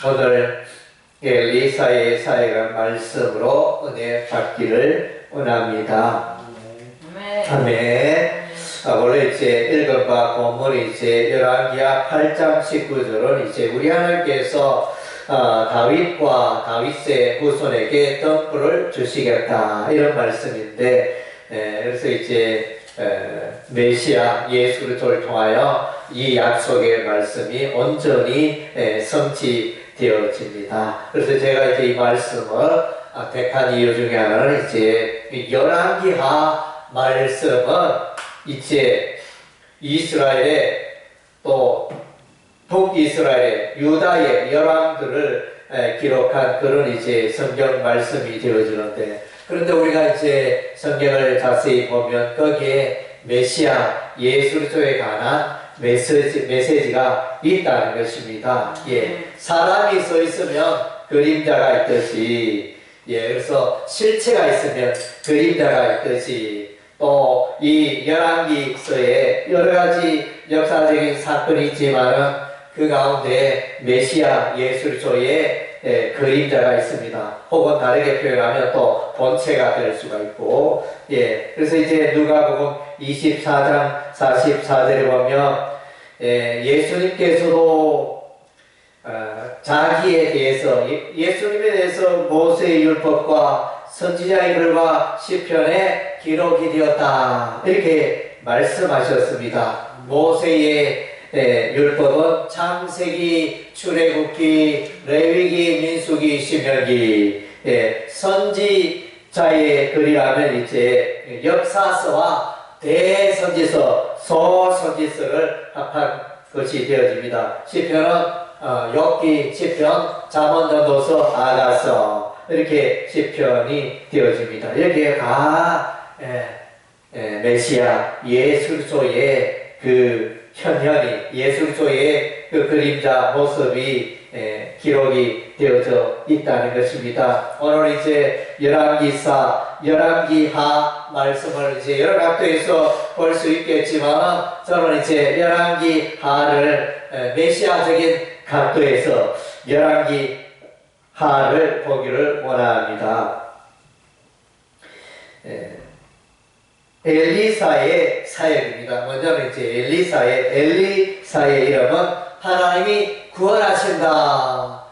오늘 엘리사의 사역한 말씀으로 은혜 받기를 원합니다. 아멘. 원래 이제 읽은 바 본문이 이제 열왕기하 8장 19절은 이제 우리 하나님께서 다윗과 다윗의 후손에게 등불을 주시겠다 이런 말씀인데, 그래서 이제 메시아 예수 그리스도를 통하여 이 약속의 말씀이 온전히 성취되어집니다. 그래서 제가 이제 이 말씀을 택한 이유 중에 하나는 이제 열왕기하 말씀은 이제 이스라엘의 또 북이스라엘의 유다의 열왕들을 기록한 그런 이제 성경 말씀이 되어지는데, 그런데 우리가 이제 성경을 자세히 보면 거기에 메시아 예수 그리스도에 관한 메시지가 있다는 것입니다. 사람이 서 있으면 그림자가 있듯이, 그래서 실체가 있으면 그림자가 있듯이, 또 이 열왕기서에 여러 가지 역사적인 사건이 있지만은 그 가운데 메시아 예수 그리스도의 그림자가 있습니다. 혹은 다르게 표현하면 또 본체가 될 수가 있고, 그래서 이제 누가복음 24장 44절에 보면 예수님께서도 자기에 대해서, 예수님에 대해서 모세의 율법과 선지자의 글과 시편에 기록이 되었다 이렇게 말씀하셨습니다. 모세의 율법은 창세기, 출애굽기, 레위기, 민수기, 신명기, 선지자의 글이라면 이제 역사서와 대선지서, 소선지서를 합한 것이 되어집니다. 시편은 욥기, 시편, 잠언, 전도서, 아가서 이렇게 시편이 되어집니다. 여기에 다 메시아 예수 그리스도의 그 현현이, 예수 그리스도의 그 그림자 모습이 기록이 되어져 있다는 것입니다. 오늘 이제 열왕기하 말씀을 이제 여러 각도에서 볼 수 있겠지만, 저는 이제 열왕기하를 메시아적인 각도에서 열왕기하를 보기를 원합니다. 엘리사의 사역입니다. 먼저는 이제 엘리사의 이름은 하나님이 구원하신다,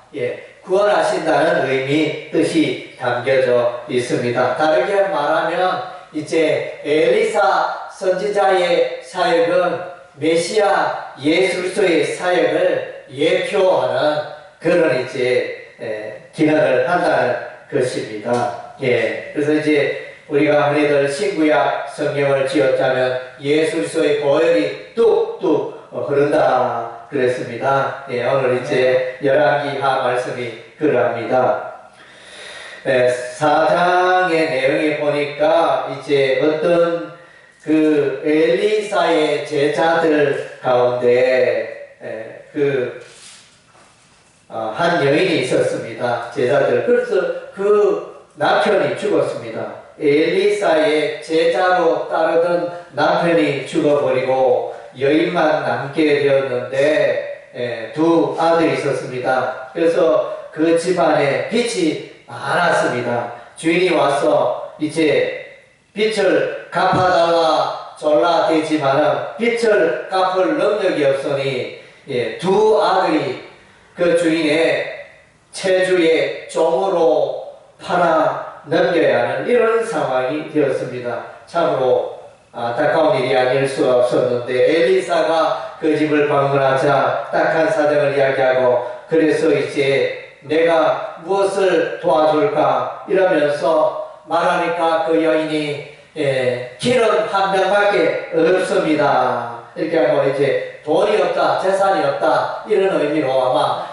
구원하신다는 뜻이 담겨져 있습니다. 다르게 말하면 이제 엘리사 선지자의 사역은 메시아 예수 그리스도의 사역을 예표하는 그런 이제 기능을 한다는 것입니다. 그래서 이제 우리가 흔히들 신구약 성경을 지었자면 예수 그리스도의 보혈이 뚝뚝 흐른다 그랬습니다. 오늘 이제 열왕기하 말씀이 그러합니다. 4장의 내용에 보니까 이제 어떤 그 엘리사의 제자들 가운데 한 여인이 있었습니다. 제자들. 그래서 그 남편이 죽었습니다. 엘리사의 제자로 따르던 남편이 죽어버리고 여인만 남게 되었는데 두 아들이 있었습니다. 그래서 그 집안에 빚이 많았습니다. 주인이 와서 이제 빚을 갚아달라 졸라대지만은 빚을 갚을 능력이 없으니 두 아들이 그 주인의 체주의 종으로 팔아 넘겨야 하는 이런 상황이 되었습니다. 참으로 안타까운 일이 아닐 수가 없었는데, 엘리사가 그 집을 방문하자 딱한 사정을 이야기하고, 그래서 이제 내가 무엇을 도와줄까 이러면서 말하니까 그 여인이 기름 한 병밖에 없습니다 이렇게 하고, 이제 돈이 없다, 재산이 없다 이런 의미로 아마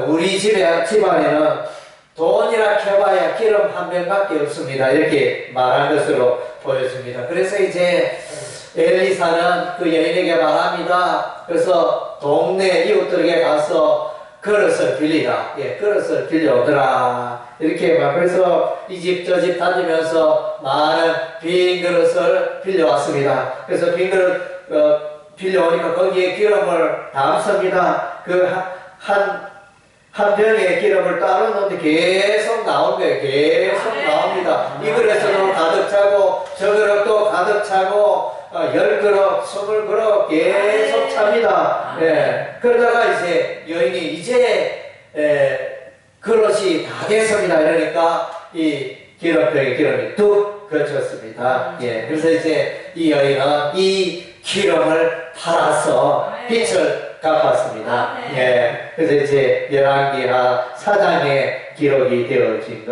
우리 집안에는 돈이라 해봐야 기름 한 병밖에 없습니다 이렇게 말한 것으로 보여집니다. 그래서 이제 엘리사는 그 여인에게 말합니다. 그래서 동네 이웃들에게 가서 그릇을 빌리라, 그릇을 빌려오더라 이렇게 막, 그래서 이 집 저 집 다니면서 많은 빈 그릇을 빌려왔습니다. 그래서 빈 그릇 빌려오니까 거기에 기름을 담습니다. 그 한 한 병에 기름을 따로 넣는데 계속 나온 거예요. 계속 나옵니다. 이 그릇으로 가득 차고 저 그릇도 가득 차고 10그릇, 20그릇 계속 찹니다. 예. 그러다가 이제 여인이 이제 그릇이 다 됐습니다. 이러니까 이 기름병에 기름이 뚝 그쳤습니다. 예. 그래서 이제 이 여인은 이 기름을 팔아서 빚을 갚았습니다. 예. 그래서 이제 열왕기하 4장에 기록이 되어진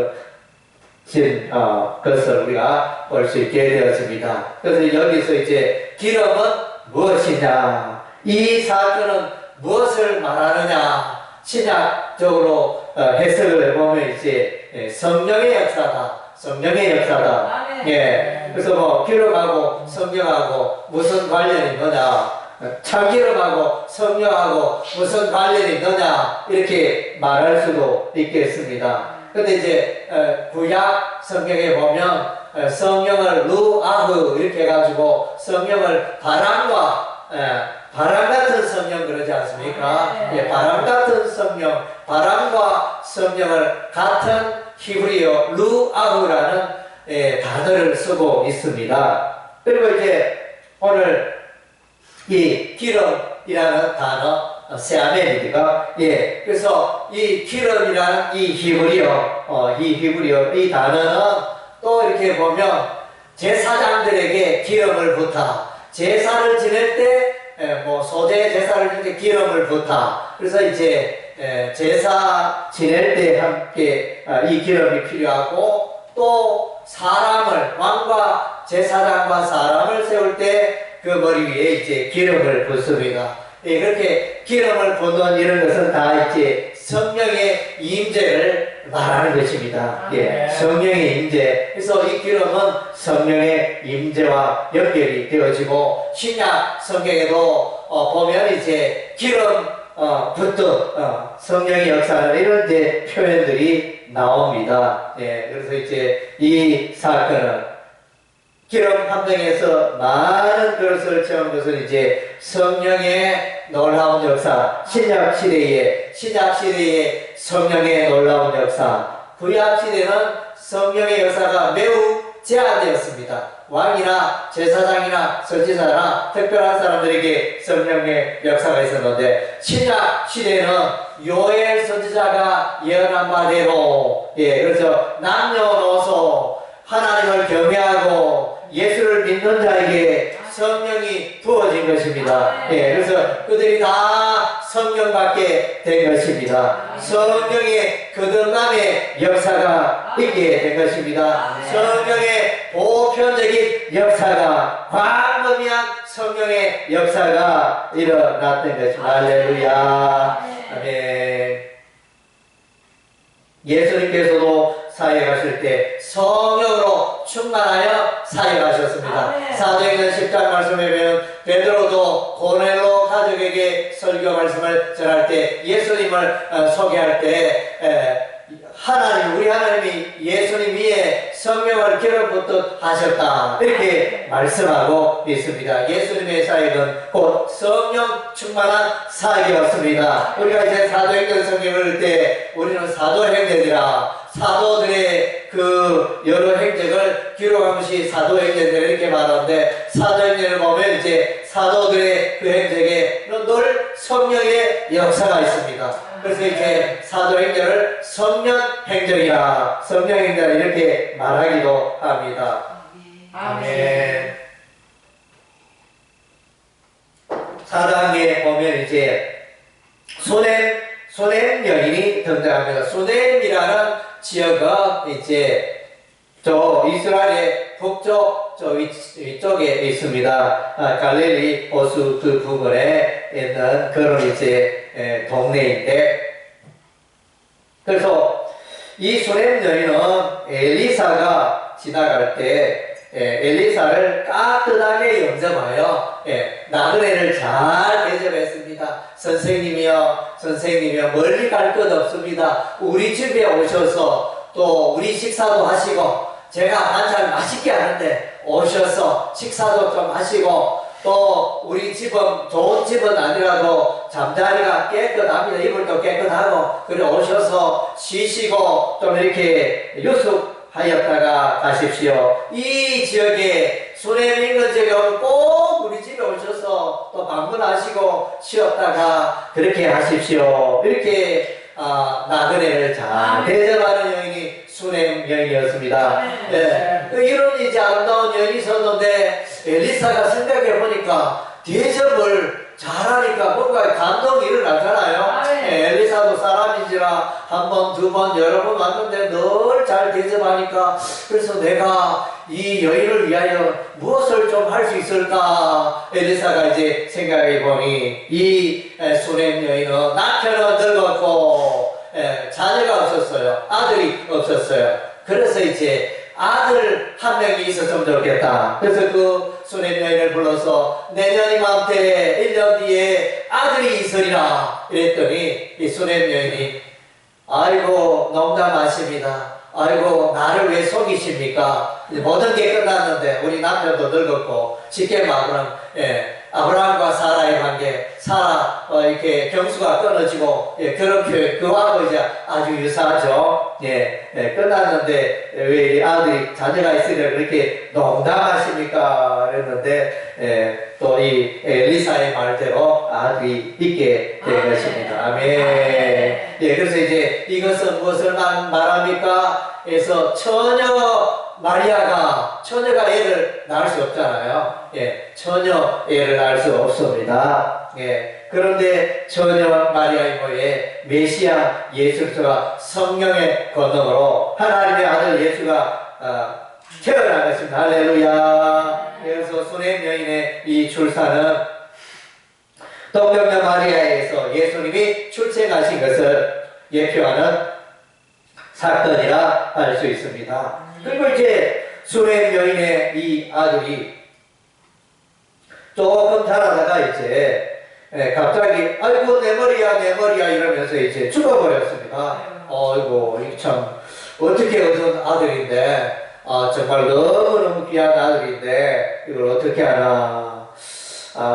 것을 우리가 볼 수 있게 되었습니다. 그래서 여기서 이제 기름은 무엇이냐, 이 사건은 무엇을 말하느냐, 신약적으로 해석을 해보면 이제 성령의 역사다. 성령의 역사다. 예. 그래서 뭐 기름하고 성령하고 무슨 관련이 있느냐, 참기름하고 성령하고 무슨 관련이 있느냐, 이렇게 말할 수도 있겠습니다. 근데 이제 구약 성경에 보면 성령을 루아흐 이렇게 해가지고 성령을 바람 같은 성령 그러지 않습니까? 예, 바람 같은 성령, 바람과 성령을 같은 히브리어 루아흐라는 단어를 쓰고 있습니다. 그리고 이제 오늘 이 기름이라는 단어, 세아멘이니까, 예. 그래서 이 기름이라는 이 히브리어, 이 단어는 또 이렇게 보면 제사장들에게 기름을 붓다. 제사를 지낼 때, 소재 제사를 지낼 때 기름을 붓다. 그래서 이제, 제사 지낼 때 함께 이 기름이 필요하고, 또 사람을, 왕과 제사장과 사람을 세울 때 그 머리 위에 이제 기름을 붓습니다. 예, 그렇게 기름을 붓는 이런 것은 다 이제 성령의 임재를 말하는 것입니다. 예, 성령의 임재. 그래서 이 기름은 성령의 임재와 연결이 되어지고, 신약 성경에도 보면 이제 기름 붓듯 성령의 역사는 이런 이제 표현들이 나옵니다. 예, 그래서 이제 이 사건은 기름 한 병에서 많은 그릇을 채운 것은 이제 성령의 놀라운 역사, 신약 시대의 성령의 놀라운 역사, 구약 시대는 성령의 역사가 매우 제한되었습니다. 왕이나 제사장이나 선지자나 특별한 사람들에게 성령의 역사가 있었는데, 신약 시대는 요엘 선지자가 예언한 바대로, 예, 그래서 남녀노소 하나님을 경외하고 예수를 믿는 자에게 성령이 부어진 것입니다. 예, 그래서 그들이 다 성령 받게 된 것입니다. 성령의 거듭남의 역사가 있게 된 것입니다. 성령의 보편적인 역사가, 광범위한 성령의 역사가 일어났던 것입니다. 할렐루야. 아멘. 예수님께서도 사역하실 때 성령으로 충만하여 사역하셨습니다. 사도행전 10장 말씀에 보면 베드로도 고넬로 가족에게 설교 말씀을 전할 때, 예수님을 소개할 때 하나님, 우리 하나님이 예수님 위에 성령을 기름 붓듯 하셨다, 이렇게 말씀하고 있습니다. 예수님의 사역은 곧 성령 충만한 사역이었습니다. 우리가 이제 사도행전 성경을 읽을 때 우리는 사도행전이라, 사도들의 그 여러 행적을 기록한 것이 사도행전이라 이렇게 말하는데, 사도행전을 보면 이제 사도들의 그 행적에 늘 성령의 역사가 있습니다. 그래서 이제 사도행전을 성령행전이라, 성령행전이라 이렇게 말하기도 합니다. 아멘. 4장에 보면 이제 소넴 여인이 등장합니다. 소넴이라는 지역은 이제 저 이스라엘의 북쪽 저 위쪽에 있습니다. 갈릴리 호수 그 부근에 있는 그런 이제 동네인데, 그래서 이 소렘 여인은 엘리사가 지나갈 때 엘리사를 따뜻하게 영접하여 나그네를 잘 대접했습니다. 선생님이여 멀리 갈 것 없습니다. 우리 집에 오셔서 또 우리 식사도 하시고, 제가 반찬 맛있게 하는데 오셔서 식사도 좀 하시고, 또 우리 집은 좋은 집은 아니라도 잠자리가 깨끗합니다. 이불도 깨끗하고 그래 오셔서 쉬시고 좀 이렇게 유숙하였다가 가십시오. 이 지역에 수냄 인근 지역에 오면 꼭 우리 집에 오셔서 또 방문하시고 쉬었다가 그렇게 하십시오. 이렇게 나그네를 잘 대접하는 여인이 수냄 여인이었습니다. 네. 이런 이제 아름다운 여인이 있었는데 엘리사가 생각해 보니까 대접을 잘하니까 뭔가 감동이 일어나잖아요. 엘리사도 사람인지라 한 번, 두 번, 여러 번 왔는데 늘 잘 대접하니까 그래서 내가 이 여인을 위하여 무엇을 좀 할 수 있을까? 엘리사가 이제 생각해 보니 이 수냄 여인은 남편은 늙었고 자녀가 없었어요. 아들이 없었어요. 그래서 이제 아들 한 명이 있었으면 좋겠다. 그래서 그 수냄 여인을 불러서 내년 이맘때 1년 뒤에 아들이 있으리라 이랬더니 이 수냄 여인이 아이고 농담하십니다. 아이고 나를 왜 속이십니까? 모든 게 끝났는데 우리 남편도 늙었고 쉽게 말하면 아브라함과 사라의 관계, 사라 이렇게 경수가 끊어지고 그런 표현 그거하고 이제 아주 유사하죠. 끝났는데 왜 아들이 자녀가 있으려 그렇게 농담하십니까? 그랬는데 또 이 엘리사의 말대로 아들이 있게 된 것입니다. 아멘. 그래서 이제 이것은 무엇을 말합니까? 그래서 처녀가 애를 낳을 수 없잖아요. 처녀 애를 낳을 수 없습니다. 그런데 처녀 마리아의 모에 메시아 예수 그리스도가 성령의 권능으로 하나님의 아들 예수가 태어난 것입니다. 할렐루야. 그래서 수냄 여인의 이 출산은 동정녀 마리아에서 예수님이 출생하신 것을 예표하는 사건이라 할 수 있습니다. 그리고 이제 수냄 여인의 이 아들이 조금 자라다가 이제 갑자기 아이고 내 머리야 이러면서 이제 죽어버렸습니다. 아이고 이게 참 어떻게 얻은 아들인데 정말 너무너무 귀한 아들인데 이걸 어떻게 하나.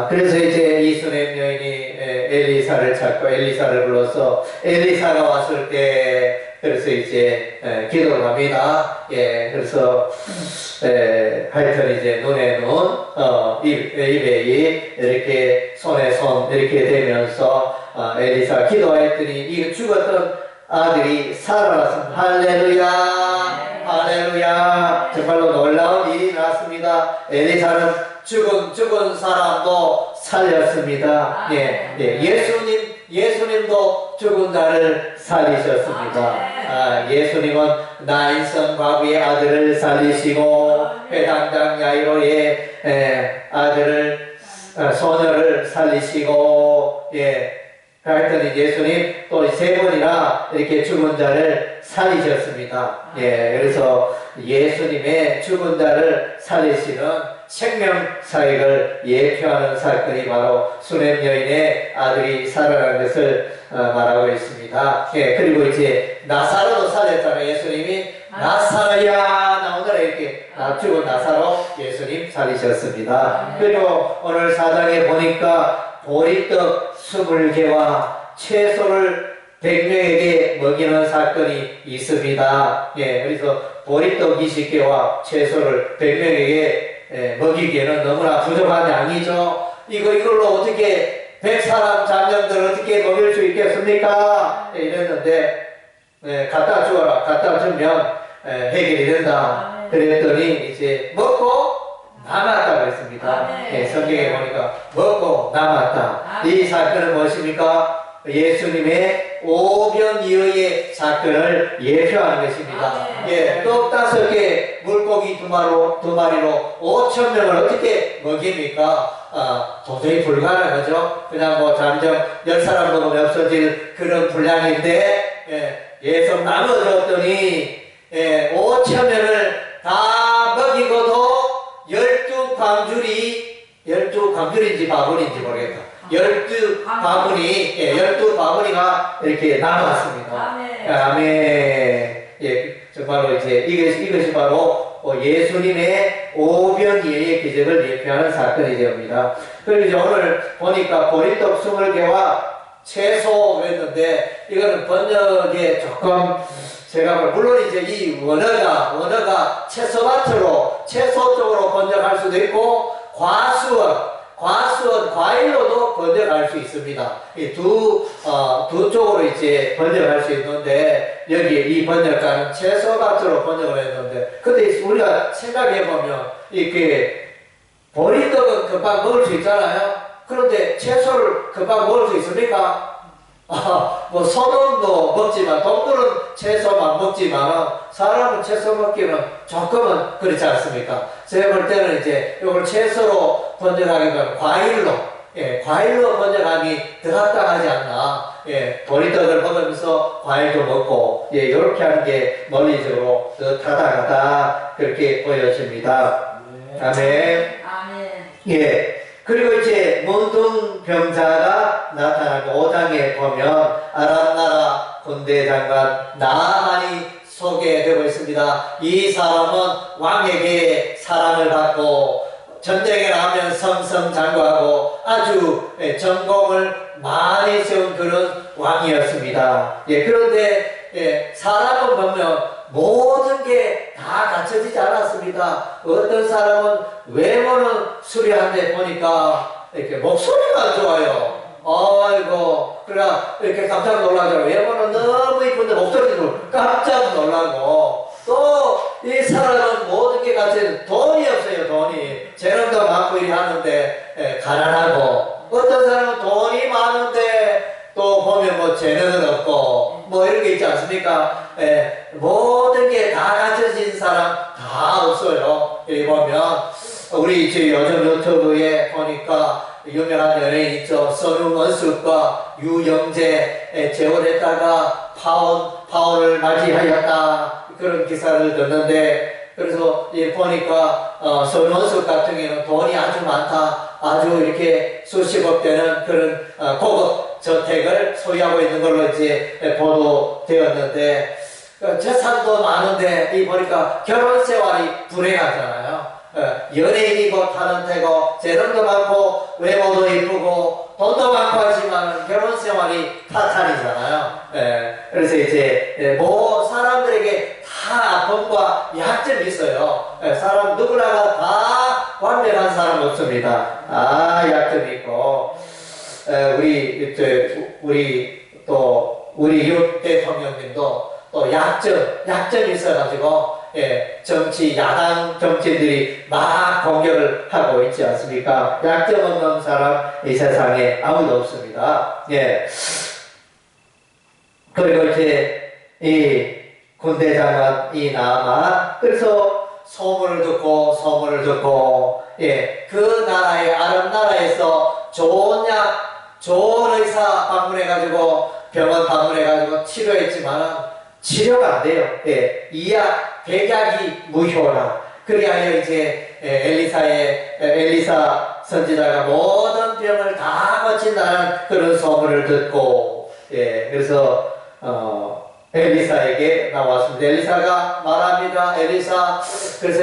그래서 이제 이 수냄 여인이 엘리사를 찾고 엘리사를 불러서 엘리사가 왔을 때 그래서 이제 기도를 합니다. 그래서 하여튼 이제 눈에 눈, 입에 입, 이렇게 손에 손 이렇게 되면서 엘리사가 기도했더니 이 죽었던 아들이 살아났습니다. 할렐루야, 할렐루야. 정말로 놀라운 일이 났습니다. 엘리사는 죽은 사람도 살렸습니다. 예수님도 죽은 자를 살리셨습니다. 예수님은 나인성 과부의 아들을 살리시고 회당장 야이로의 아들을 소녀를 살리시고 하여튼 예수님 또 세 번이나 이렇게 죽은 자를 살리셨습니다. 그래서 예수님의 죽은 자를 살리시는 생명 사역을 예표하는 사건이 바로 수냄 여인의 아들이 살아난 것을 말하고 있습니다. 그리고 이제 나사로도 살렸잖아요. 예수님이 나사로야 나오더라 이렇게 죽은 나사로 예수님 살리셨습니다. 그리고 오늘 사장에 보니까 보리떡 20개와 채소를 100명에게 먹이는 사건이 있습니다. 그래서 보리떡 20개와 채소를 100명에게 먹이기에는 너무나 부족한 양이죠. 이걸로 어떻게 100사람 장정들 어떻게 먹일 수 있겠습니까? 이랬는데 갖다 주어라. 갖다 주면 해결이 된다. 그랬더니 이제 먹고 남았다 그랬습니다. 성경에 보니까 먹고 남았다. 이 사건은 무엇입니까? 예수님의 오병이어의 사건을 예표하는 것입니다. 떡 5개, 물고기 2마리로 5,000명을 어떻게 먹입니까? 도저히 불가능하죠. 그냥 뭐 잠정 10사람 먹으면 없어질 그런 분량인데, 예수 나눠줬더니 5,000명을 다 먹이고도 12광줄인지 바구니인지 모르겠다. 12바구니가 이렇게 남았습니다. 아멘. 정말로 이제 이것이 바로 예수님의 오병이어의 기적을 예표하는 사건이 됩니다. 그리고 이제 오늘 보니까 보리떡 20개와 채소 그랬는데 이거는 번역에 조금 제가 물론 이제 이 원어가 채소밭으로 채소 쪽으로 번역할 수도 있고 과일로도 번역할 수 있습니다. 이 두 쪽으로 이제 번역할 수 있는데 여기 이 번역가는 채소밭으로 번역을 했는데 근데 우리가 생각해 보면 이렇게 보리떡은 금방 먹을 수 있잖아요. 그런데 채소를 금방 먹을 수 있습니까? 뭐 소돔도 먹지만 동물은 채소만 먹지만 사람은 채소 먹기는 조금은 그렇지 않습니까? 제가 볼 때는 이제 이걸 채소로 번역하기보다는 과일로 번역함이 더 합당하지 않나. 보리떡을 먹으면서 과일도 먹고 이렇게 하는 게 논리적으로 더 타당하다 그렇게 보여집니다. 아멘. 아멘. 그리고 이제 문둥병자가 나타나고 5장에 보면 아람 나라 군대 장관 나아만이 소개되고 있습니다. 이 사람은 왕에게 사랑을 받고 전쟁에 나가면 성성장구하고 아주 전공을 많이 세운 그런 왕이었습니다. 그런데 사람은 보면 모든 게 다 갖춰지지 않았습니다. 어떤 사람은 외모는 수려한데 보니까 이렇게 목소리가 좋아요. 아이고, 그러나 이렇게 깜짝 놀라잖아요. 외모는 너무 이쁜데 목소리도 깜짝 놀라고. 또 이 사람은 모든 게 갖춰져 돈이 없어요. 돈이 재능도 많고 이리 하는데 가난하고, 어떤 사람은 돈이 많은데 또 보면 뭐 재능은 없고 뭐 이런 게 있지 않습니까? 모든 게 다 갖춰진 사람 다 없어요. 여기 보면 우리 이제 요즘 유튜브에 보니까 유명한 연예인 있죠. 선우원숙과 유영재 재혼했다가 파혼을 맞이하였다 그런 기사를 듣는데 그래서 보니까 선우원숙 같은 경우는 돈이 아주 많다. 아주 이렇게 수십억 되는 그런 고급 저택을 소유하고 있는 걸로 이제 보도되었는데 재산도 많은데 이 보니까 결혼 생활이 불행하잖아요. 연예인이고 타는데고 재능도 많고 외모도 이쁘고 돈도 많고 하지만 결혼 생활이 타탄이잖아요. 그래서 이제 뭐 사람들에게 다 아픔과 약점이 있어요. 사람 누구나가 다 완벽한 사람 없습니다. 약점이 있고 우리 육 대통령님도 또 약점이 있어가지고 야당 정치인들이 막 공격을 하고 있지 않습니까? 약점 없는 사람 이 세상에 아무도 없습니다. 그리고 이제 이 군대 장관 이 나아만 그래서 소문을 듣고 그 나라의 아랍 나라에서 좋은 의사 방문해가지고 병원 방문해가지고 치료했지만 치료가 안 돼요. 백약이 무효라. 그리하여 이제 엘리사 선지자가 모든 병을 다 고친다는 그런 소문을 듣고 그래서 엘리사에게 나왔습니다. 엘리사가 말합니다. 그래서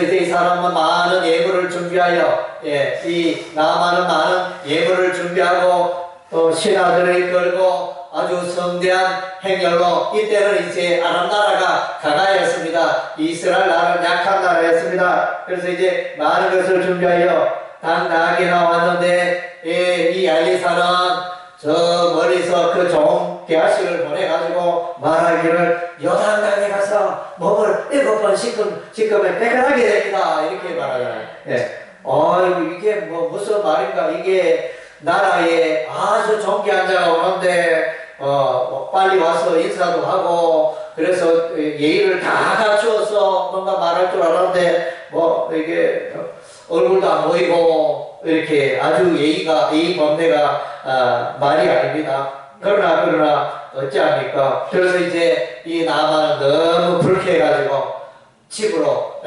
이제 이 사람은 많은 예물을 준비하여 이 나아만은 많은 예물을 준비하고 또 신하들을 이끌고 아주 성대한 행렬로 이때는 이제 아랍 나라가 강하였습니다. 이스라엘 나라는 약한 나라였습니다. 그래서 이제 많은 것을 준비하여 당당하게 나왔는데 이 엘리사는 저 멀리서 그 좋은 계약식을 보내가지고 말하기를 요단강에 가서 몸을 7번 씻으면 깨끗하게 됩니다. 이렇게 말하잖아요. 아이고 이게 뭐 무슨 말인가. 이게 나라에 아주 존귀한 자가 오는데 빨리 와서 인사도 하고 그래서 예의를 다 갖추어서 뭔가 말할 줄 알았는데 뭐 이게 얼굴도 안 보이고 이렇게 아주 예의 범례가 말이 아닙니다. 그러나 어찌합니까? 그래서 이제 이 나아만은 너무 불쾌해가지고 집으로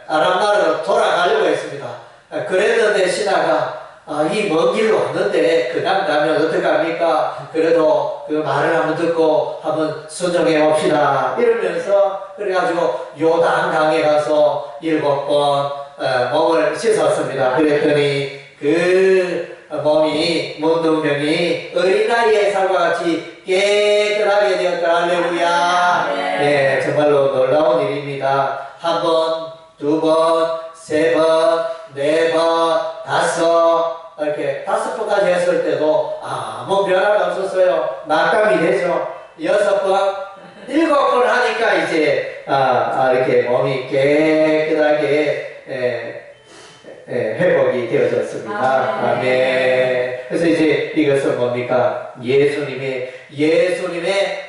아랍 나라로 돌아가려고 했습니다. 그랬는데 신하가 이 먼 길로 왔는데 그냥 가면 어떡합니까? 그래도 그 말을 한번 듣고 한번 순종해 봅시다. 이러면서 그래가지고 요단강에 가서 7번 몸을 씻었습니다. 그랬더니 그 몸이 문둥병이 어린아이의 살과 같이 깨끗하게 되었다. 할렐루야. 네, 정말로 놀라운 일입니다. 1번, 2번, 3번, 4번, 5 이렇게 5번까지 했을 때도 아무 변화가 없었어요. 낙담이 되죠. 6번, 7번 하니까 이제 이렇게 몸이 깨끗하게 회복이 되어졌습니다. 아멘. 그래서 이제 이것은 뭡니까? 예수님의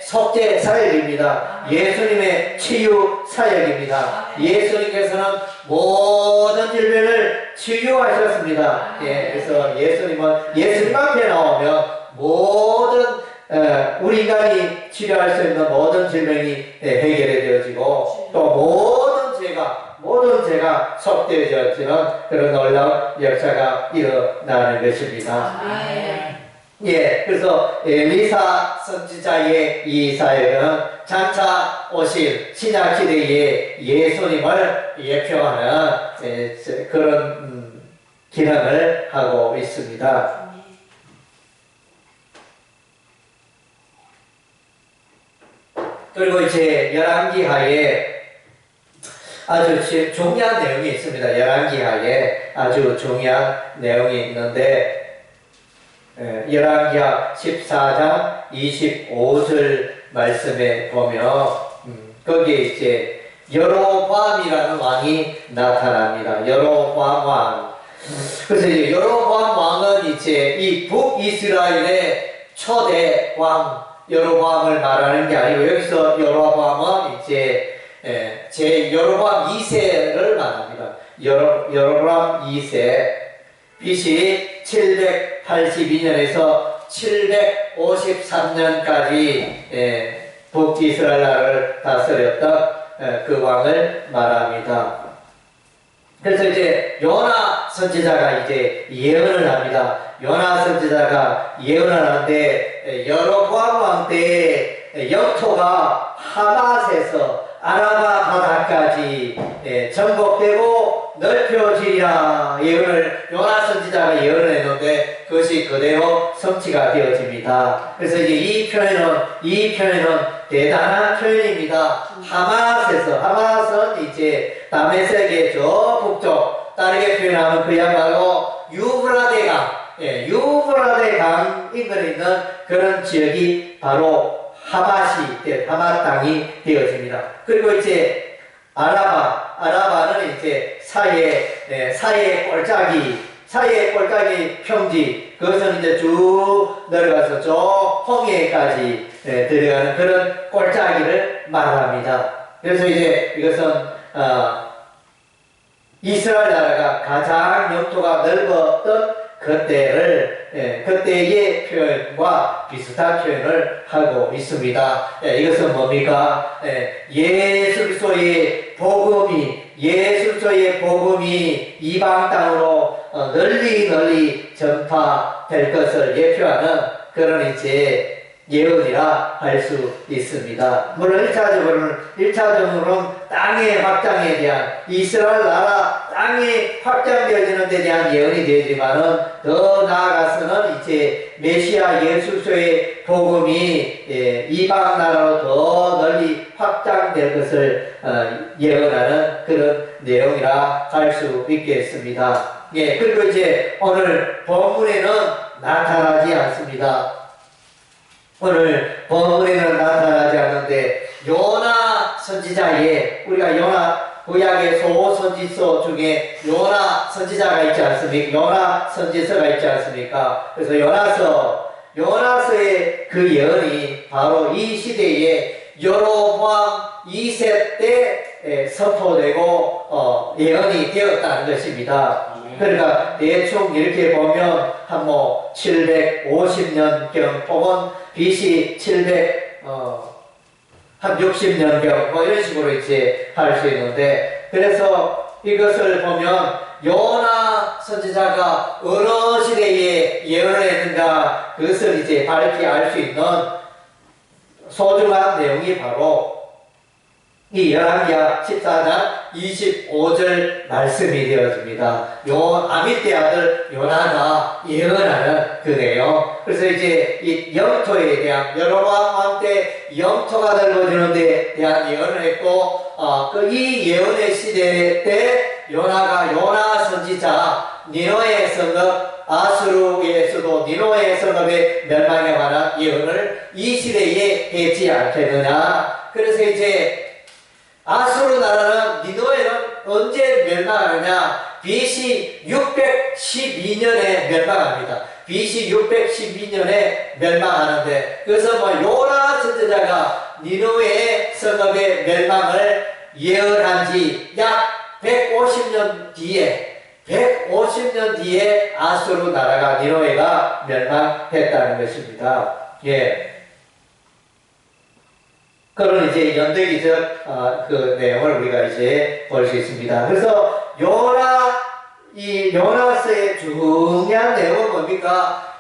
속죄 사역입니다. 예수님의 치유 사역입니다. 예수님께서는 모든 질병을 치유하셨습니다. 그래서 예수님 앞에 나오면 모든 우리 인간이 치료할 수 있는 모든 질병이 해결이 되어지고 또 모든 죄가 속죄되어지는 그런 놀라운 역사가 일어나는 것입니다. 그래서 엘리사 선지자의 이 사역은 장차 오실 신약 시대의 예수님을 예표하는 그런 기능을 하고 있습니다. 그리고 이제 열왕기하에 아주 중요한 내용이 있습니다. 열왕기하에 아주 중요한 내용이 있는데 열왕기하 14장 25절 말씀에 보면 거기에 이제 여로보암이라는 왕이 나타납니다. 여로보암 왕. 그래서 이제 여로보암 왕은 이제 이 북이스라엘의 초대 왕 여로보암을 말하는 게 아니고 여기서 여로보암은 이제 제 여로보암 2세를 말합니다. 여로보암 2세 BC 782년에서 753년까지 북이스라엘 나라를 다스렸던 그 왕을 말합니다. 그래서 이제 요나 선지자가 이제 예언을 합니다. 요나 선지자가 예언을 하는데 여로보암 왕 때에 영토가 하맛에서 아라바 바다까지 전복되고 넓혀지리라 예언을 요나 선지자가 예언을 했는데 그것이 그대로 성취가 되어집니다. 그래서 이제 이 표현은 대단한 표현입니다. 하맛은 이제 다메섹의 저 북쪽 다르게 표현하면 그야말로 유브라데 강 인근에 있는 그런 지역이 바로 하맛 땅이 되어집니다. 그리고 이제 아라바는 이제 사이의 꼴짜기 평지, 그것은 이제 쭉 내려가서 저 홍해까지 들어가는 그런 꼴짜기를 말합니다. 그래서 이제 이것은 이스라엘 나라가 가장 영토가 넓었던 그때의 표현과 비슷한 표현을 하고 있습니다. 이것은 뭡니까? 예수 그리스도의 복음이 이방 땅으로 널리 전파될 것을 예표하는 그런 이제 예언이라 할 수 있습니다. 물론 1차적으로는 땅의 확장에 대한 이스라엘 나라 땅이 확장되어지는 데 대한 예언이 되지만은 더 나아가서는 이제 메시아 예수 그리스도의 복음이 이방 나라로 더 널리 확장될 것을 예언하는 그런 내용이라 할 수 있겠습니다. 그리고 이제 오늘 본문에는 나타나지 않습니다. 오늘 본문에는 나타나지 않는데 요나 선지자의 우리가 구약의 소선지서 중에 요나 선지자가 있지 않습니까? 요나 선지서가 있지 않습니까? 그래서 요나서의 그 예언이 바로 이 시대에 여로보암 2세 때 선포되고 예언이 되었다는 것입니다. 그러니까 대충 이렇게 보면 한 750년경 혹은 BC 760년경 이런 식으로 이제 할 수 있는데, 그래서 이것을 보면 요나 선지자가 어느 시대에 예언을 했는가, 그것을 이제 밝히 알 수 있는 소중한 내용이 바로 이 열왕기하 14장 25절 말씀이 되어집니다. 아미떼 아들 요나가 예언하는 그 내용. 그래서 이제 이 영토에 대한, 여로보암 왕 때 영토가 넓어지는 데 대한 예언을 했고, 이 예언의 시대 때 요나가 요나 선지자, 니노의 성읍, 아수르의 수도 니노의 성읍의 멸망에 관한 예언을 이 시대에 했지 않겠느냐. 그래서 이제 아수르 나라는 니노에는 언제 멸망하느냐? BC 612년에 멸망합니다. BC 612년에 멸망하는데, 그래서 요나 선지자가 니노의 성읍의 멸망을 예언한 지 약 150년 뒤에 아수르 나라가 니노에가 멸망했다는 것입니다. 예. 그런 이제 연대기적 그 내용을 우리가 이제 볼 수 있습니다. 그래서 요나서의 중요한 내용은 뭡니까?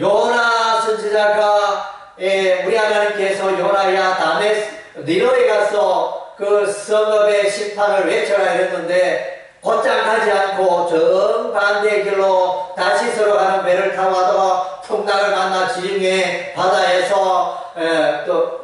요나 선지자가 우리 하나님께서 요나야 다음에 니느웨 가서 그 성읍의 심판을 외쳐라 했는데 곧장 가지 않고 정반대의 길로 다시 서로 가는 배를 타고 하다가 풍랑을 만나 지중해 바다에서 또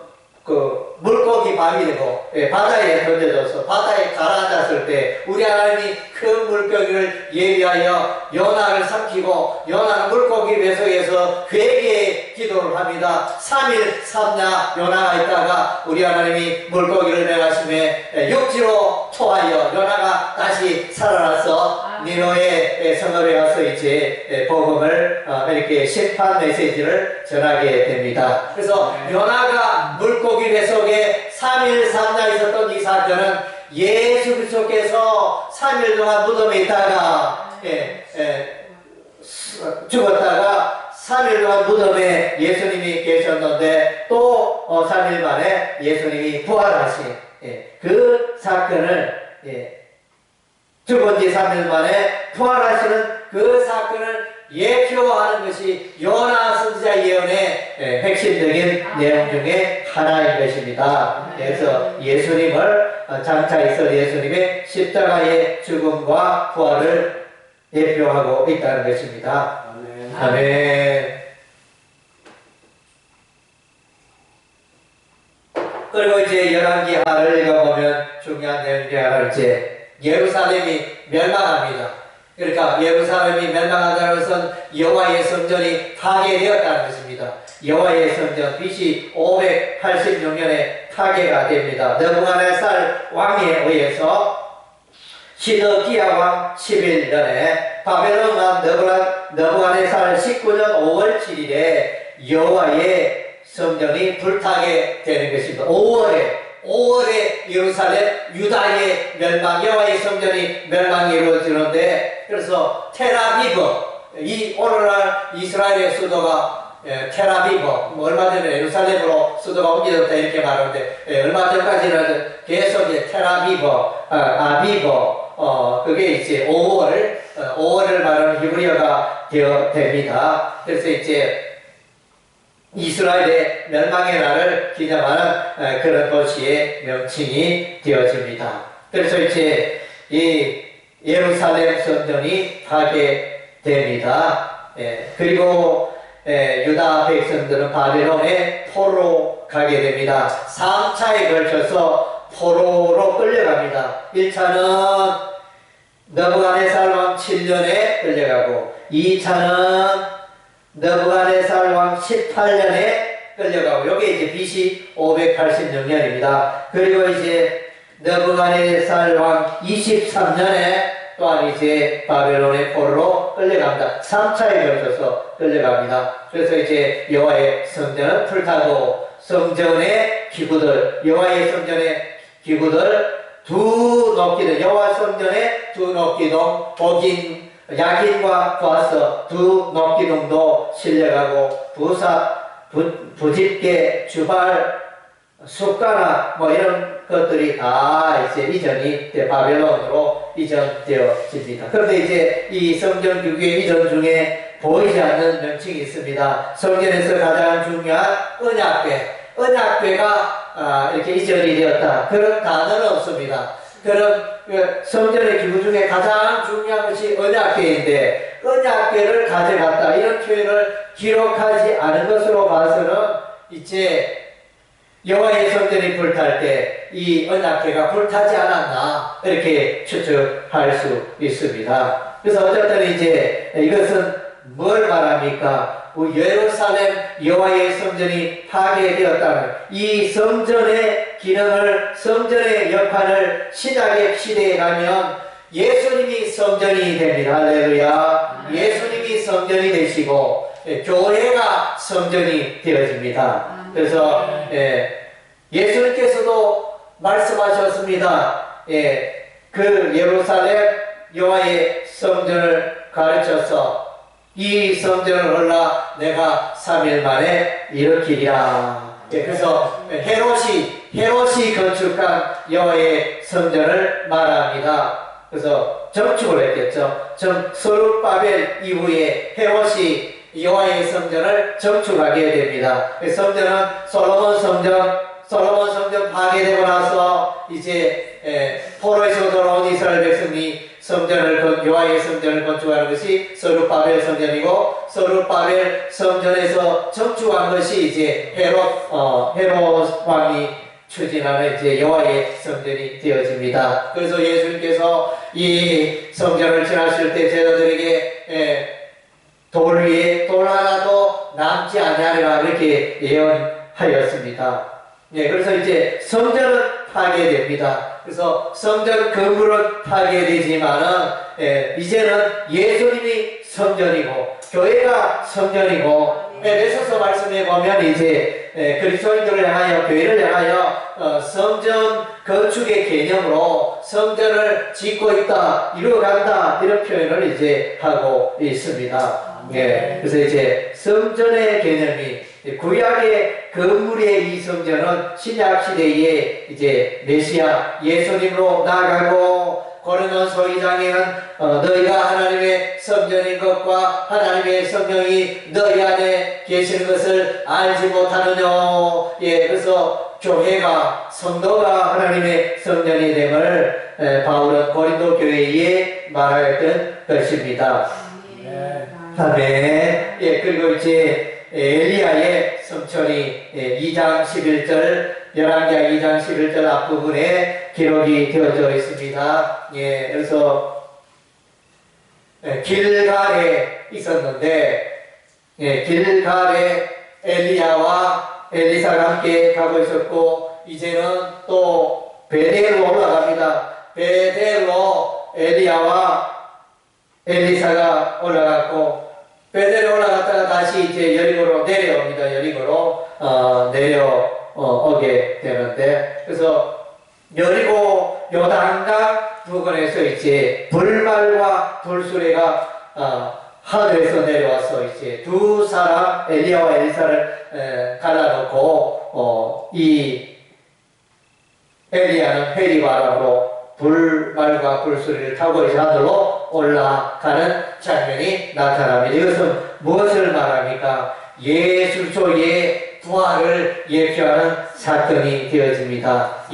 그 물고기 밤이 되고 바다에 던져져서 바다에 가라앉았을 때 우리 하나님이 큰 물고기를 예비하여 요나를 삼키고 요나는 물고기 배속에서 회개의 기도를 합니다. 3일 3야 요나가 있다가 우리 하나님이 물고기를 내가심에 육지로 토하여 요나가 다시 살아나서 니느웨 성읍에 가서 이제 복음을 이렇게 심판 메시지를 전하게 됩니다. 그래서 요나가 물고기 배속에 3일 3야 있었던 이 사건은 예수 그리스도께서 3일 동안 무덤에 있다가 죽었다가 3일 동안 무덤에 예수님이 계셨는데 또 3일 만에 예수님이 부활하신 그 사건을 죽은 지 3일 만에 부활하시는 그 사건을 예표하는 것이 요나 선지자 예언의 핵심적인 내용 중에 하나인 것입니다. 그래서 예수님을 장차 있을 예수님의 십자가의 죽음과 부활을 대표하고 있다는 것입니다. 아멘. 아멘. 그리고 이제 열왕기하를 읽어보면 중요한 내용 중에 하나 이제 예루살렘이 멸망합니다. 그러니까 예루살렘이 멸망한다는 것은 여호와의 성전이 파괴되었다는 것입니다. 여호와의 성전 BC 586년에 파괴가 됩니다. 느부갓네살 왕에 의해서 시드기야 왕 11년에 바벨론 왕 느부갓네살 19년 5월 7일에 여호와의 성전이 불타게 되는 것입니다. 5월에 예루살렘 유다의 멸망, 여호와의 성전이 멸망이 이루어지는데, 그래서 텔아비브, 오늘날 이스라엘의 수도가 텔아비브, 얼마 전에 예루살렘으로 수도가 옮겨졌다 이렇게 말하는데, 얼마 전까지는 계속 텔아비브, 아비브, 그게 이제 5월을 말하는 히브리어가 됩니다. 그래서 이제 이스라엘의 멸망의 날을 기념하는 그런 도시의 명칭이 되어집니다. 그래서 이제 이 예루살렘 성전이 파괴됩니다. 그리고 유다 백성들은 바벨론에 포로 가게 됩니다. 3차에 걸쳐서 포로로 끌려갑니다. 1차는 느부갓네살 왕 7년에 끌려가고, 2차는 느부갓네살 왕 18년에 끌려가고, 여기 이제 BC 586년입니다. 그리고 이제 느부갓네살 왕 23년에 또한 이제 바벨론의 포로로 끌려갑니다. 3차에 걸쳐서 끌려갑니다. 그래서 이제 여호와의 성전은 불타고, 성전의 기구들, 여호와의 성전의 기구들 두 녹기둥, 여호와 성전의 두 녹기둥, 복인, 야긴과 보아서 두 녹기둥도 실려가고, 부집게, 주발, 숫가나 뭐 이런 것들이 다 이제 이전이 바벨론으로 이전되어집니다. 그런데 이제 이 성전 규규의 이전 중에 보이지 않는 명칭이 있습니다. 성전에서 가장 중요한 언약궤가 이렇게 이전이 되었다. 그런 단어는 없습니다. 그런 성전의 기구 중에 가장 중요한 것이 언약궤인데 언약궤를 가져갔다. 이런 표현을 기록하지 않은 것으로 봐서는 이제 여호와의 성전이 불탈 때 이 언약궤가 불타지 않았나 이렇게 추측할 수 있습니다. 그래서 어쨌든 이제 이것은 뭘 말합니까? 예루살렘 여호와의 성전이 파괴되었다는 이 성전의 기능을, 성전의 역할을 신약의 시대에 가면 예수님이 성전이 됩니다. 할렐루야. 예수님이 성전이 되시고 교회가 성전이 되어집니다. 그래서 예수님께서도 말씀하셨습니다. 그 예루살렘 여호와의 성전을 가르쳐서 이 성전을 헐라 내가 3일 만에 일으키리라. 그래서 헤롯이 건축한 여호와의 성전을 말합니다. 그래서 정축을 했겠죠. 스룹바벨 이후에 헤롯이 여호와의 성전을 정축하게 됩니다. 성전은 솔로몬 성전 파괴되고 나서 이제 포로에서 돌아온 이스라엘 백성이 여호와의 성전을 건축하는 것이 스룹바벨 성전이고, 스룹바벨 성전에서 정축한 것이 이제 헤롯 왕이 추진하는 이제 여호와의 성전이 되어집니다. 그래서 예수님께서 이 성전을 지나실 때 제자들에게 돌 위에 돌 하나도 남지 아니하리라 이렇게 예언하였습니다. 그래서 이제 성전은 파괴됩니다. 그래서 성전 건물은 파괴되지만은 이제는 예수님이 성전이고 교회가 성전이고, 에베소서 말씀에 보면 이제 그리스도인들을 향하여, 교회를 향하여 성전 건축의 개념으로 성전을 짓고 있다, 이루어간다, 이런 표현을 이제 하고 있습니다. 그래서 이제 성전의 개념이, 구약의 건물의 이 성전은 신약 시대에 이제 메시아 예수님으로 나아가고, 고린도서 2장에는 너희가 하나님의 성전인 것과 하나님의 성령이 너희 안에 계시는 것을 알지 못하느냐. 그래서 교회가, 성도가 하나님의 성전이 됨을 바울은 고린도 교회에 말하였던 것입니다. 아멘. 그리고 이제 엘리야의 성천이 2장 11절, 열왕기하 2장 11절 앞부분에 기록이 되어져 있습니다. 그래서 길갈에 있었는데, 길갈에 엘리야와 엘리사가 함께 가고 있었고, 이제는 또 베델로 올라갑니다. 베델로 엘리야와 엘리사가 올라갔고, 베델에 올라갔다가 다시 이제 여리고로 내려옵니다. 여리고로 내려오게 되는데, 그래서 여리고 요단강 부근에서 이제 불말과 불수레가 하늘에서 내려와서 이제 두 사람, 엘리야와 엘리사를 갈라놓고 이 엘리야는 회리바람으로 불말과 불수레를 타고 이제 하늘로 올라가는 장면이 나타납니다. 이것은 무엇을 말합니까? 예수조의 부활을 예표하는 사건이 되어집니다.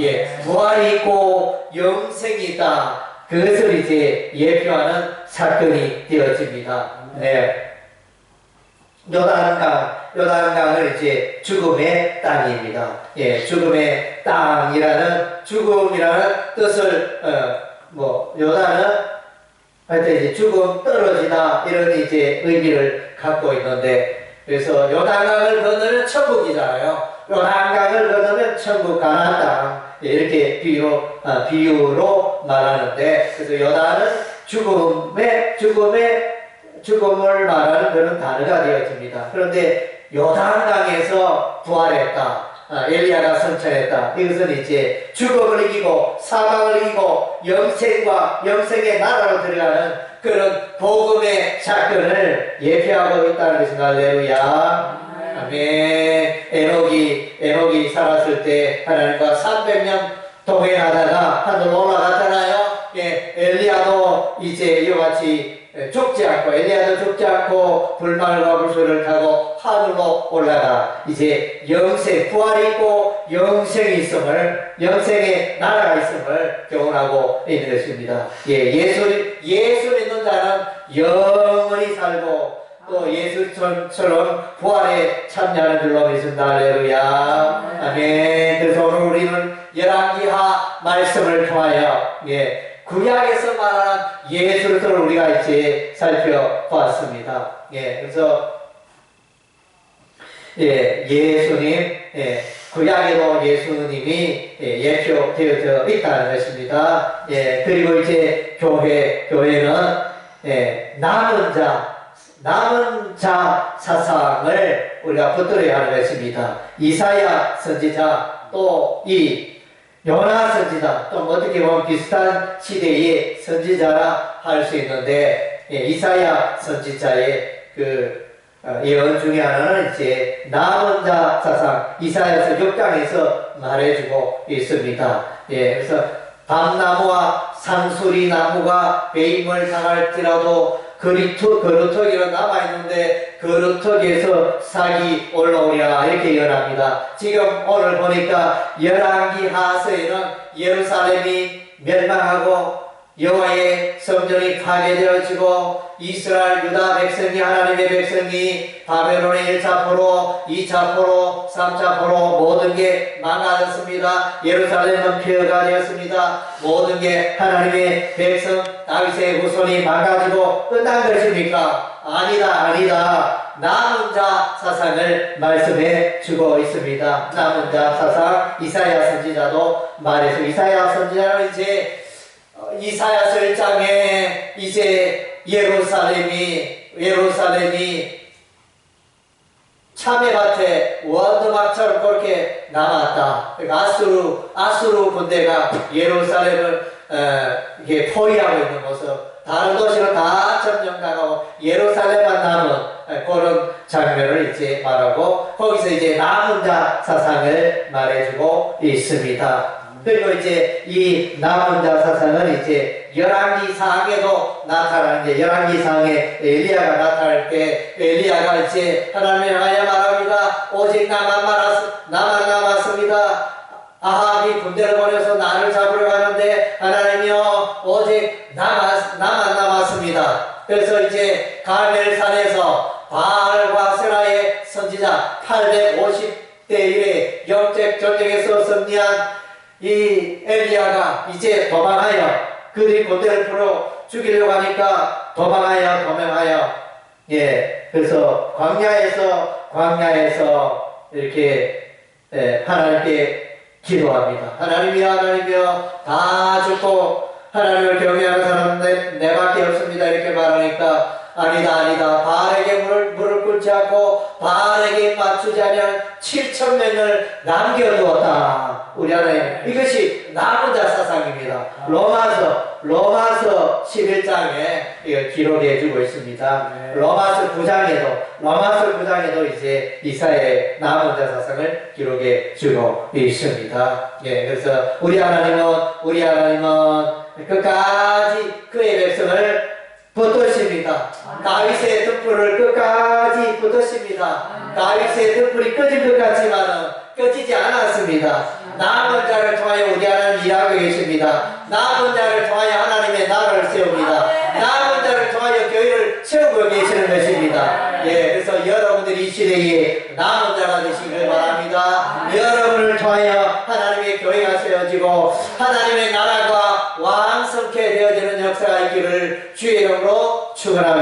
부활이 있고 영생이 있다, 그것을 이제 예표하는 사건이 되어집니다. 요단강은 이제 죽음의 땅입니다. 죽음의 땅이라는, 죽음이라는 뜻을 요단은 하여튼 이제 죽음, 떨어지다, 이런 이제 의미를 갖고 있는데, 그래서 요단강을 건너면 천국이잖아요. 요단강을 건너면 천국 가나안 땅, 이렇게 비유로 말하는데, 그래서 요단은 죽음을 말하는 그런 단어가 되어집니다. 그런데 요단강에서 부활했다, 엘리야가 선천했다, 이것은 이제 죽음을 이기고 사망을 이기고 영생의 나라로 들어가는 그런 복음의 사건을 예표하고 있다는 것입니다. 할렐루야. 아멘. 에녹이 살았을 때 하나님과 300년 동행하다가 하늘로 올라갔잖아요. 예, 엘리야도 이제 이와 같이 엘리야도 죽지 않고 불말과 불소를 타고 하늘로 올라가 이제 영생, 부활이 있고 영생이 있음을, 영생의 나라가 있음을 교훈하고 있는 것입니다. 예, 예수 믿는 자는 영원히 살고 또 예수처럼 부활에 참여하는 줄로 믿습니다. 할렐루야. 아멘. 그래서 오늘 우리는 열왕기하 말씀을 통하여 구약에서 말하는 예수를 우리가 이제 살펴보았습니다. 그래서 예수님, 구약에도 예수님이 예표되어져 있다는 것입니다. 그리고 이제 교회는 남은 자 사상을 우리가 붙들어야 하는 것입니다. 이사야 선지자 또 이 요나 선지자 또 어떻게 보면 비슷한 시대의 선지자라 할 수 있는데 이사야 선지자의 그 예언 중에 하나는 이제 남은 자 사상 이사야서 6장에서 말해주고 있습니다. 그래서 밤나무와 상수리 나무가 배임을 당할지라도 거루터기로 남아있는데 거루터기에서 싹이 올라오리라 이렇게 예언합니다. 지금 오늘 보니까 열왕기하서에는 예루살렘이 멸망하고 여호와의 성전이 파괴되어지고 이스라엘 유다 백성이 하나님의 백성이 바벨론의 1차 포로 2차 포로 3차 포로 모든 게 망가졌습니다. 예루살렘은 폐허가 되었습니다. 모든 게 하나님의 백성 다윗의 후손이 망가지고 끝난 것입니까? 아니다. 남은 자 사상을 말씀해 주고 있습니다. 남은 자 사상 이사야 선지자도 말해서 이사야 선지자는 이사야서 1장에 이제 예루살렘이 참외밭에 원두막처럼 그렇게 남았다. 그러니까 아수르 군대가 예루살렘을 포위하고 있는 모습. 다른 도시는 다 점령당하고 예루살렘만 남은 그런 장면을 이제 말하고 거기서 이제 남은 자 사상을 말해주고 있습니다. 그리고 이제 이 남은 자 사상은 이제 열왕기상에도 나타나는데 열왕기상에 엘리야가 나타날 때 엘리야가 이제 하나님을 향하여 말합니다. 오직 나만 남았습니다. 아합이 군대를 보내서 나를 잡으러 가는데 하나님이여 오직 나만 남았습니다. 그래서 이제 갈멜산에서 바알과 세라의 선지자 850대 1의 영적 전쟁에서 승리한 이 엘리야가 이제 도망하여 그들이 군대를 풀어 죽이려고 하니까 도망하여 그래서 광야에서 이렇게 하나님께 기도합니다. 하나님이여 다 죽고 하나님을 경외하는 사람은 내밖에 없습니다. 이렇게 말하니까 아니다. 바알에게 물을 꿇지 않고 바알에게 맞추지 않은 7,000명을 남겨두었다. 우리 하나님 이것이 남은 자 사상입니다. 로마서 11장에 이걸 기록해주고 있습니다. 로마서 9장에도 이제 이사야의 남은 자 사상을 기록해주고 있습니다. 그래서 우리 하나님은 끝까지 그의 백성을 붙드십니다. 다윗의 등불을 끝까지 붙드십니다. 다윗의 등불이 꺼진 것 같지만은 꺼지지 않았습니다. 남은 자를 통하여 우리 하나님 일하고 계십니다. 남은 자를 통하여 하나님의 나라를 세웁니다. 남은 자를 통하여 교회를 세우고 계시는 것입니다. 그래서 여러분들이 이 시대에 남은 자가 되시길 바랍니다. 여러분을 통하여 하나님의 교회가 세워지고 하나님의 나라가 왕성케 되어지는 역사가 있기를 주의 이름으로 축원합니다.